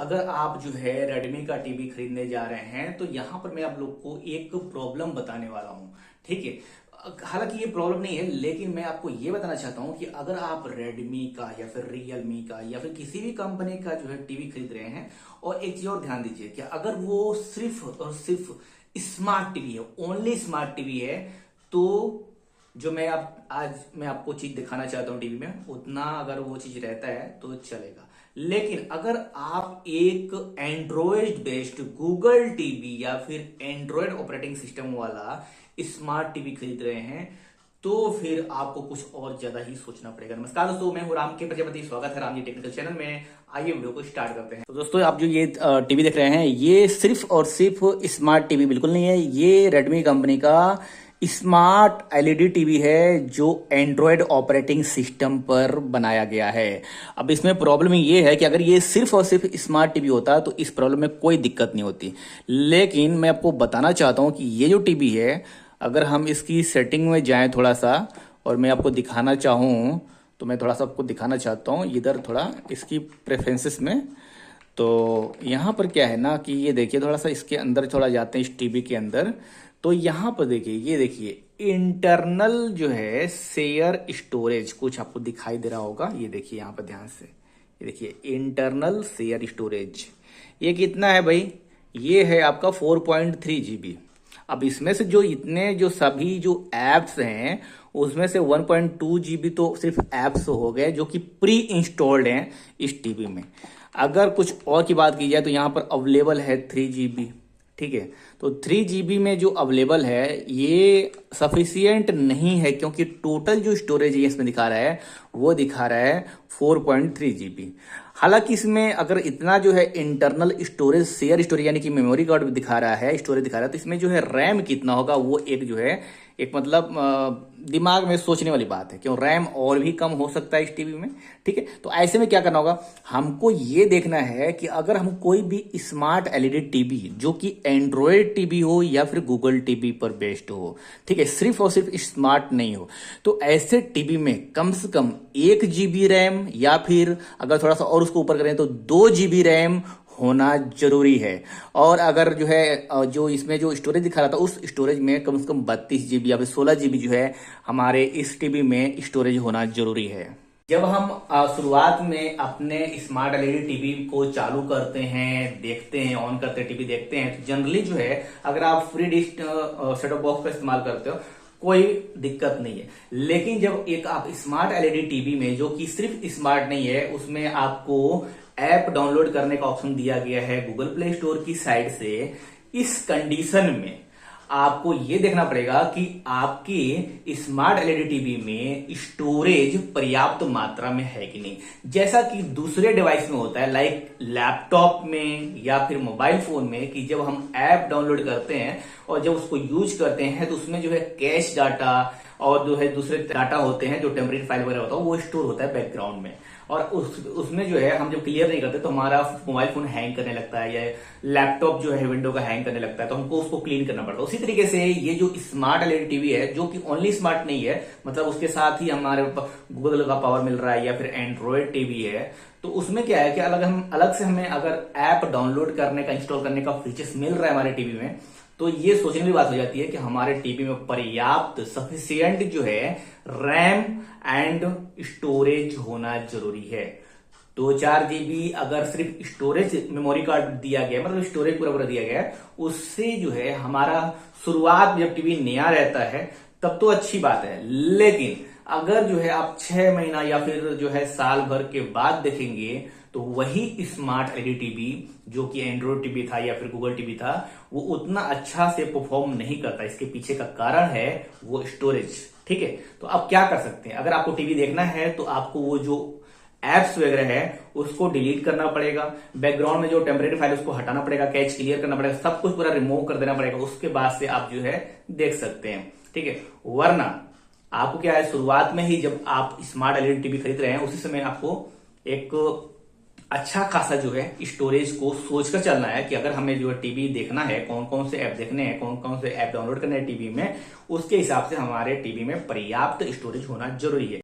अगर आप जो है रेडमी का टीवी खरीदने जा रहे हैं तो यहाँ पर मैं आप लोग को एक प्रॉब्लम बताने वाला हूँ। ठीक है, हालांकि ये प्रॉब्लम नहीं है, लेकिन मैं आपको ये बताना चाहता हूँ कि अगर आप रेडमी का या फिर रियलमी का या फिर किसी भी कंपनी का जो है टीवी खरीद रहे हैं, और एक चीज और ध्यान दीजिए कि अगर वो सिर्फ और सिर्फ स्मार्ट टीवी है, ओनली स्मार्ट टीवी है, तो जो मैं आज मैं आपको चीज दिखाना चाहता हूँ टीवी में, उतना अगर वो चीज रहता है तो चलेगा। लेकिन अगर आप एक एंड्रॉयड बेस्ड गूगल टीवी या फिर एंड्रॉयड ऑपरेटिंग सिस्टम वाला स्मार्ट टीवी खरीद रहे हैं, तो फिर आपको कुछ और ज्यादा ही सोचना पड़ेगा। नमस्कार दोस्तों, मैं हूं राम के प्रजापति, स्वागत है राम जी टेक्निकल चैनल में। आइए वीडियो को स्टार्ट करते हैं। तो दोस्तों, आप जो ये टीवी देख रहे हैं, ये सिर्फ और सिर्फ स्मार्ट टीवी बिल्कुल नहीं है। ये रेडमी कंपनी का स्मार्ट एलईडी टीवी है जो एंड्रॉयड ऑपरेटिंग सिस्टम पर बनाया गया है। अब इसमें प्रॉब्लम ये है कि अगर ये सिर्फ और सिर्फ स्मार्ट टीवी होता तो इस प्रॉब्लम में कोई दिक्कत नहीं होती। लेकिन मैं आपको बताना चाहता हूं कि ये जो टीवी है, अगर हम इसकी सेटिंग में जाएं थोड़ा सा, और मैं आपको दिखाना चाहूं तो मैं थोड़ा सा आपको दिखाना चाहता हूं इधर थोड़ा इसकी प्रेफरेंसेस में। तो यहाँ पर क्या है ना कि ये देखिए, थोड़ा सा इसके अंदर थोड़ा जाते हैं इस टीवी के अंदर, तो यहाँ पर देखिए, ये देखिए इंटरनल जो है शेयर स्टोरेज कुछ आपको दिखाई दे रहा होगा। ये देखिए यहाँ पर ध्यान से, ये देखिए इंटरनल शेयर स्टोरेज, ये कितना है भाई? ये है आपका 4.3 GB। अब इसमें से जो इतने जो सभी जो एप्स हैं, उसमें से 1.2 GB तो सिर्फ एप्स हो गए जो कि प्री इंस्टॉल्ड हैं इस टीवी में। अगर कुछ और की बात की जाए तो यहाँ पर अवेलेबल है 3 GB। ठीक है, तो 3 GB में जो अवेलेबल है ये सफिशियंट नहीं है, क्योंकि टोटल जो स्टोरेज ये इसमें दिखा रहा है वो दिखा रहा है 4.3 GB। हालांकि इसमें अगर इतना जो है इंटरनल स्टोरेज शेयर स्टोरेज यानी कि मेमोरी कार्ड भी दिखा रहा है, स्टोरेज दिखा रहा है, तो इसमें जो है रैम कितना होगा वो एक जो है एक मतलब दिमाग में सोचने वाली बात है। क्यों रैम और भी कम हो सकता है इस टीवी में। ठीक है, तो ऐसे में क्या करना होगा, हमको ये देखना है कि अगर हम कोई भी स्मार्ट एलईडी टीवी जो कि एंड्रॉयड टीवी हो या फिर गूगल टीवी पर बेस्ड हो, ठीक है, सिर्फ और सिर्फ स्मार्ट नहीं हो, तो ऐसे टीवी में कम से कम 1 GB रैम या फिर अगर थोड़ा सा और उसको ऊपर करें तो 2 GB रैम होना जरूरी है। और अगर जो है जो इसमें जो स्टोरेज दिखा रहा था, उस स्टोरेज में कम से कम 32 GB या फिर 16 GB जो है हमारे इस टीवी में स्टोरेज होना जरूरी है। जब हम शुरुआत में अपने स्मार्ट एलईडी टीवी को चालू करते हैं, देखते हैं, ऑन करते हैं, टीवी देखते हैं, तो जनरली जो है अगर आप free dish set top box का इस्तेमाल करते हो कोई दिक्कत नहीं है। लेकिन जब एक आप स्मार्ट एलईडी टीवी में जो कि सिर्फ स्मार्ट नहीं है, उसमें आपको ऐप डाउनलोड करने का ऑप्शन दिया गया है गूगल प्ले स्टोर की साइड से, इस कंडीशन में आपको यह देखना पड़ेगा कि आपके स्मार्ट एलईडी टीवी में स्टोरेज पर्याप्त मात्रा में है कि नहीं। जैसा कि दूसरे डिवाइस में होता है, लाइक लैपटॉप में या फिर मोबाइल फोन में, कि जब हम ऐप डाउनलोड करते हैं और जब उसको यूज करते हैं तो उसमें जो है कैश डाटा और जो है दूसरे डाटा होते हैं, जो टेम्परेरी फाइल वगैरह होता है, वो स्टोर होता है बैकग्राउंड में। और उसमें जो है हम जब क्लियर नहीं करते तो हमारा मोबाइल फोन हैंग करने लगता है या लैपटॉप जो है विंडो का हैंग करने लगता है, तो हमको उसको क्लीन करना पड़ता है। उसी तरीके से ये जो स्मार्ट एलईडी टीवी है, जो कि ओनली स्मार्ट नहीं है, मतलब उसके साथ ही हमारे गूगल का पावर मिल रहा है या फिर एंड्रॉयड टीवी है, तो उसमें क्या है कि अलग से हमें अगर ऐप डाउनलोड करने का, इंस्टॉल करने का फीचर्स मिल रहा है हमारे टीवी में, तो ये सोचने की बात हो जाती है कि हमारे टीवी में पर्याप्त सफिशियंट जो है रैम एंड स्टोरेज होना जरूरी है। 2-4 GB अगर सिर्फ स्टोरेज मेमोरी कार्ड दिया गया, मतलब स्टोरेज पूरा दिया गया है, उससे जो है हमारा शुरुआत में जब टीवी नया रहता है तब तो अच्छी बात है। लेकिन अगर जो है आप 6 महीना या फिर जो है साल भर के बाद देखेंगे, तो वही स्मार्ट एलईडी टीवी जो कि एंड्रॉयड टीवी था या फिर गूगल टीवी था, वो उतना अच्छा से परफॉर्म नहीं करता। इसके पीछे का कारण है वो स्टोरेज। ठीक है, तो आप क्या कर सकते हैं, अगर आपको टीवी देखना है तो आपको वो जो एप्स वगैरह है उसको डिलीट करना पड़ेगा, बैकग्राउंड में जो टेम्परेरी फाइल उसको हटाना पड़ेगा, कैच क्लियर करना पड़ेगा, सब कुछ पूरा रिमूव कर देना पड़ेगा। उसके बाद से आप जो है देख सकते हैं। ठीक है, वरना आपको क्या है, शुरुआत में ही जब आप स्मार्ट एलईडी टीवी खरीद रहे हैं उसी समय आपको एक अच्छा खासा जो है स्टोरेज को सोचकर चलना है कि अगर हमें जो है टीवी देखना है, कौन कौन से ऐप देखने हैं, कौन कौन से ऐप डाउनलोड करने हैं टीवी में, उसके हिसाब से हमारे टीवी में पर्याप्त स्टोरेज होना जरूरी है।